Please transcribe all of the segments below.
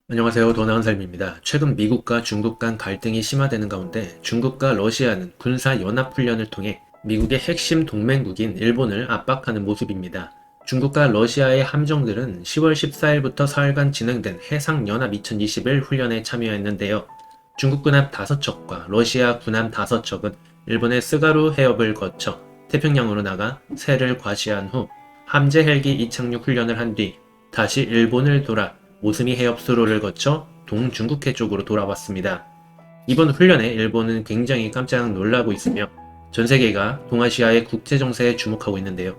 안녕하세요. 더 나은 삶입니다. 최근 미국과 중국 간 갈등이 심화되는 가운데 중국과 러시아는 군사 연합훈련을 통해 미국의 핵심 동맹국인 일본을 압박하는 모습입니다. 중국과 러시아의 함정들은 10월 14일부터 사흘간 진행된 해상연합 2021 훈련에 참여했는데요. 중국 군함 5척과 러시아 군함 5척은 일본의 스가루 해협을 거쳐 태평양으로 나가 세를 과시한 후 함재 헬기 이착륙 훈련을 한 뒤 다시 일본을 돌아 오스미 해협 수로를 거쳐 동중국해 쪽으로 돌아왔습니다. 이번 훈련에 일본은 굉장히 깜짝 놀라고 있으며 전 세계가 동아시아의 국제 정세에 주목하고 있는데요.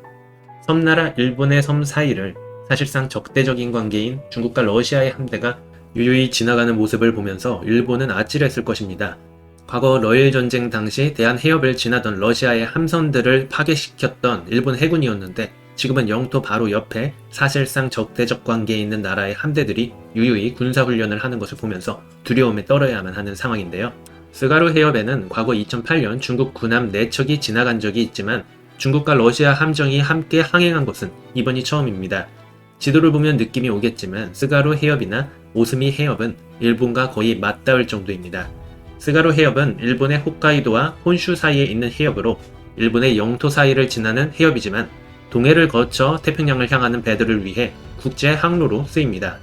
섬나라 일본의 섬 사이를 사실상 적대적인 관계인 중국과 러시아의 함대가 유유히 지나가는 모습을 보면서 일본은 아찔했을 것입니다. 과거 러일 전쟁 당시 대한해협을 지나던 러시아의 함선들을 파괴시켰던 일본 해군이었는데 지금은 영토 바로 옆에 사실상 적대적 관계에 있는 나라의 함대들이 유유히 군사훈련을 하는 것을 보면서 두려움에 떨어야만 하는 상황인데요. 스가루 해협에는 과거 2008년 중국 군함 4척이 지나간 적이 있지만 중국과 러시아 함정이 함께 항행한 것은 이번이 처음입니다. 지도를 보면 느낌이 오겠지만 스가루 해협이나 오스미 해협은 일본과 거의 맞닿을 정도입니다. 스가루 해협은 일본의 홋카이도와 혼슈 사이에 있는 해협으로 일본의 영토 사이를 지나는 해협이지만 동해를 거쳐 태평양을 향하는 배들을 위해 국제 항로로 쓰입니다.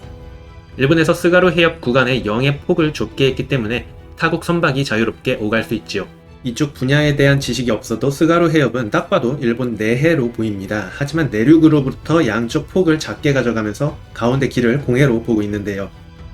일본에서 스가루 해협 구간의 영해 폭을 좁게 했기 때문에 타국 선박이 자유롭게 오갈 수 있지요. 이쪽 분야에 대한 지식이 없어도 스가루 해협은 딱 봐도 일본 내해로 보입니다. 하지만 내륙으로부터 양쪽 폭을 작게 가져가면서 가운데 길을 공해로 보고 있는데요.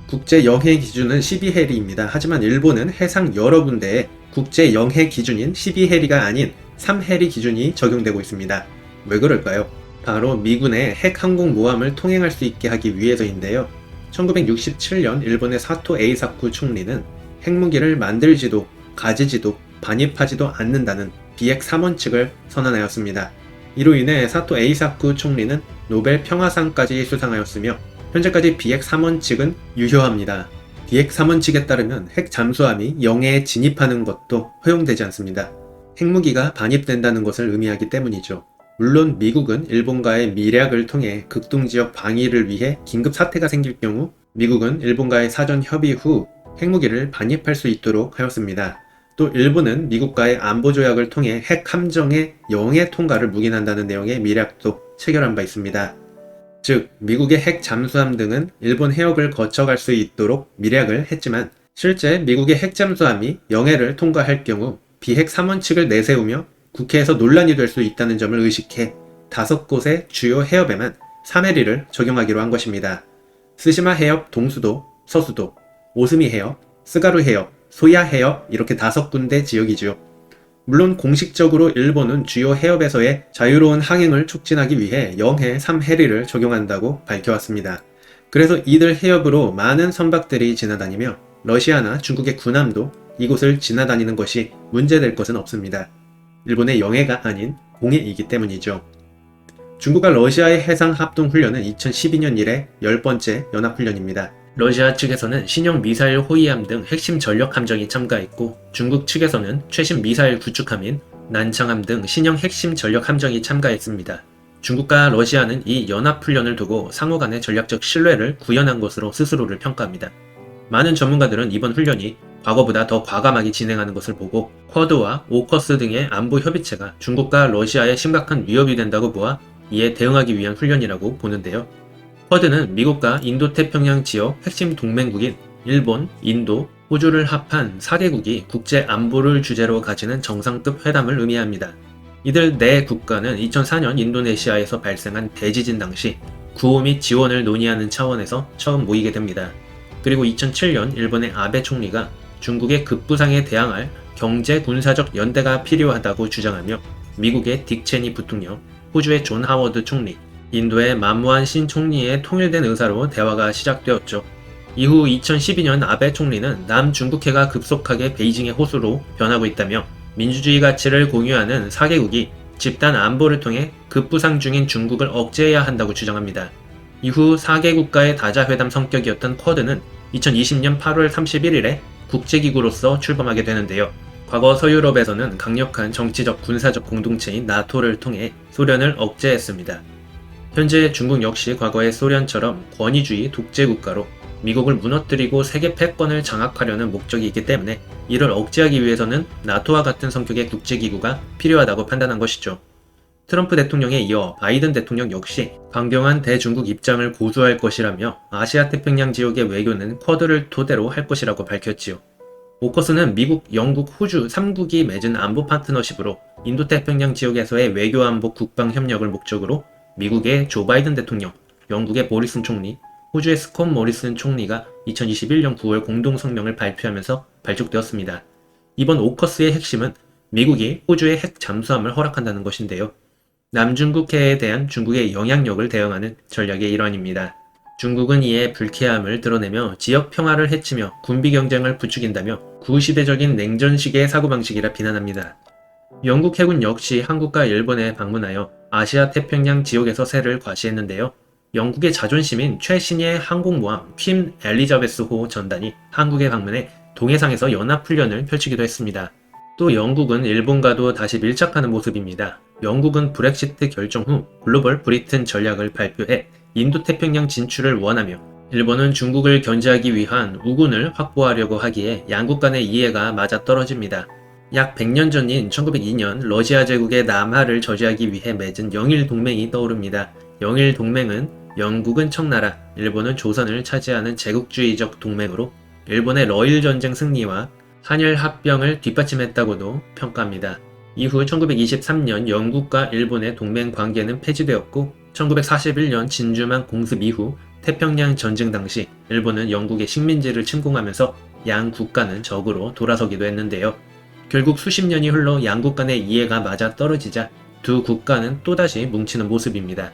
국제 영해 기준은 12해리입니다. 하지만 일본은 해상 여러 군데에 국제 영해 기준인 12해리가 아닌 3해리 기준이 적용되고 있습니다. 왜 그럴까요? 바로 미군의 핵 항공모함을 통행할 수 있게 하기 위해서인데요. 1967년 일본의 사토 에이사쿠 총리는 핵무기를 만들지도 가지지도 반입하지도 않는다는 비핵 3원칙을 선언하였습니다. 이로 인해 사토 에이사쿠 총리는 노벨 평화상까지 수상하였으며 현재까지 비핵 3원칙은 유효합니다. 비핵 3원칙에 따르면 핵 잠수함이 영해에 진입하는 것도 허용되지 않습니다. 핵무기가 반입된다는 것을 의미하기 때문이죠. 물론 미국은 일본과의 밀약을 통해 극동지역 방위를 위해 긴급 사태가 생길 경우 미국은 일본과의 사전 협의 후 핵무기를 반입할 수 있도록 하였습니다. 또 일본은 미국과의 안보조약을 통해 핵 함정의 영해 통과를 묵인한다는 내용의 밀약도 체결한 바 있습니다. 즉 미국의 핵 잠수함 등은 일본 해역을 거쳐갈 수 있도록 밀약을 했지만 실제 미국의 핵 잠수함이 영해를 통과할 경우 비핵 3원칙을 내세우며 국회에서 논란이 될 수 있다는 점을 의식해 5곳의 주요 해협에만 3해리를 적용하기로 한 것입니다. 스시마 해협 동수도, 서수도, 오스미 해협, 스가루 해협, 소야 해협 이렇게 5군데 지역이지요. 물론 공식적으로 일본은 주요 해협에서의 자유로운 항행을 촉진하기 위해 영해 3해리를 적용한다고 밝혀왔습니다. 그래서 이들 해협으로 많은 선박들이 지나다니며 러시아나 중국의 군함도 이곳을 지나다니는 것이 문제될 것은 없습니다. 일본의 영해가 아닌 공해이기 때문이죠. 중국과 러시아의 해상 합동훈련은 2012년 이래 10번째 연합훈련입니다. 러시아 측에서는 신형 미사일 호위함 등 핵심 전력 함정이 참가했고 중국 측에서는 최신 미사일 구축함인 난창함 등 신형 핵심 전력 함정이 참가했습니다. 중국과 러시아는 이 연합훈련을 두고 상호 간의 전략적 신뢰를 구현한 것으로 스스로를 평가합니다. 많은 전문가들은 이번 훈련이 과거보다 더 과감하게 진행하는 것을 보고 쿼드와 오커스 등의 안보 협의체가 중국과 러시아에 심각한 위협이 된다고 보아 이에 대응하기 위한 훈련이라고 보는데요. 쿼드는 미국과 인도태평양 지역 핵심 동맹국인 일본, 인도, 호주를 합한 4개국이 국제 안보를 주제로 가지는 정상급 회담을 의미합니다. 이들 네 국가는 2004년 인도네시아에서 발생한 대지진 당시 구호 및 지원을 논의하는 차원에서 처음 모이게 됩니다. 그리고 2007년 일본의 아베 총리가 중국의 급부상에 대항할 경제 군사적 연대가 필요하다고 주장하며 미국의 딕 체니 부통령, 호주의 존 하워드 총리, 인도의 만무안 신 총리의 통일된 의사로 대화가 시작되었죠. 이후 2012년 아베 총리는 남중국해가 급속하게 베이징의 호수로 변하고 있다며 민주주의 가치를 공유하는 4개국이 집단 안보를 통해 급부상 중인 중국을 억제해야 한다고 주장합니다. 이후 4개 국가의 다자회담 성격이었던 쿼드는 2020년 8월 31일에 국제기구로서 출범하게 되는데요. 과거 서유럽에서는 강력한 정치적 군사적 공동체인 나토를 통해 소련을 억제했습니다. 현재 중국 역시 과거의 소련처럼 권위주의 독재국가로 미국을 무너뜨리고 세계 패권을 장악하려는 목적이 있기 때문에 이를 억제하기 위해서는 나토와 같은 성격의 국제기구가 필요하다고 판단한 것이죠. 트럼프 대통령에 이어 바이든 대통령 역시 강경한 대중국 입장을 고수할 것이라며 아시아 태평양 지역의 외교는 쿼드를 토대로 할 것이라고 밝혔지요. 오커스는 미국, 영국, 호주 3국이 맺은 안보 파트너십으로 인도태평양 지역에서의 외교안보 국방 협력을 목적으로 미국의 조 바이든 대통령, 영국의 보리슨 총리, 호주의 스콧 모리슨 총리가 2021년 9월 공동성명을 발표하면서 발족되었습니다. 이번 오커스의 핵심은 미국이 호주의 핵 잠수함을 허락한다는 것인데요. 남중국해에 대한 중국의 영향력을 대응하는 전략의 일환입니다. 중국은 이에 불쾌함을 드러내며 지역 평화를 해치며 군비 경쟁을 부추긴다며 구시대적인 냉전식의 사고방식이라 비난합니다. 영국 해군 역시 한국과 일본에 방문하여 아시아 태평양 지역에서 세를 과시했는데요. 영국의 자존심인 최신의 항공모함 퀸 엘리자베스호 전단이 한국에 방문해 동해상에서 연합훈련을 펼치기도 했습니다. 또 영국은 일본과도 다시 밀착하는 모습입니다. 영국은 브렉시트 결정 후 글로벌 브리튼 전략을 발표해 인도태평양 진출을 원하며 일본은 중국을 견제하기 위한 우군을 확보하려고 하기에 양국 간의 이해가 맞아떨어집니다. 약 100년 전인 1902년 러시아 제국의 남하를 저지하기 위해 맺은 영일 동맹이 떠오릅니다. 영일 동맹은 영국은 청나라, 일본은 조선을 차지하는 제국주의적 동맹으로 일본의 러일 전쟁 승리와 한일 합병을 뒷받침했다고도 평가합니다. 이후 1923년 영국과 일본의 동맹 관계는 폐지되었고 1941년 진주만 공습 이후 태평양 전쟁 당시 일본은 영국의 식민지를 침공하면서 양 국가는 적으로 돌아서기도 했는데요. 결국 수십 년이 흘러 양국 간의 이해가 맞아 떨어지자 두 국가는 또다시 뭉치는 모습입니다.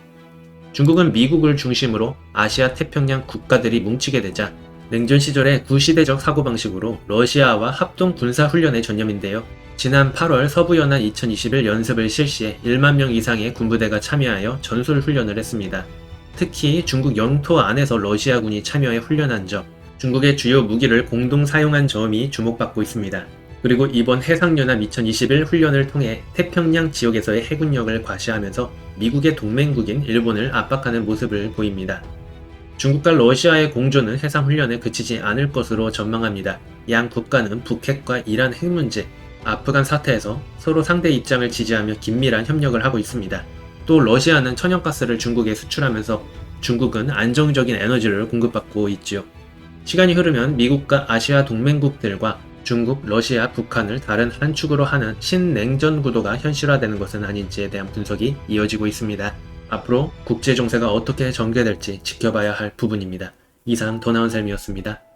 중국은 미국을 중심으로 아시아 태평양 국가들이 뭉치게 되자 냉전 시절의 구시대적 사고방식으로 러시아와 합동 군사훈련에 전념인데요. 지난 8월 서부연합 2021 연습을 실시해 1만 명 이상의 군부대가 참여하여 전술훈련을 했습니다. 특히 중국 영토 안에서 러시아군이 참여해 훈련한 점, 중국의 주요 무기를 공동 사용한 점이 주목받고 있습니다. 그리고 이번 해상연합 2021 훈련을 통해 태평양 지역에서의 해군력을 과시하면서 미국의 동맹국인 일본을 압박하는 모습을 보입니다. 중국과 러시아의 공조는 해상훈련에 그치지 않을 것으로 전망합니다. 양 국가는 북핵과 이란 핵 문제, 아프간 사태에서 서로 상대 입장을 지지하며 긴밀한 협력을 하고 있습니다. 또 러시아는 천연가스를 중국에 수출하면서 중국은 안정적인 에너지를 공급받고 있지요. 시간이 흐르면 미국과 아시아 동맹국들과 중국, 러시아, 북한을 다른 한 축으로 하는 신냉전 구도가 현실화되는 것은 아닌지에 대한 분석이 이어지고 있습니다. 앞으로 국제 정세가 어떻게 전개될지 지켜봐야 할 부분입니다. 이상 더 나은 삶이었습니다.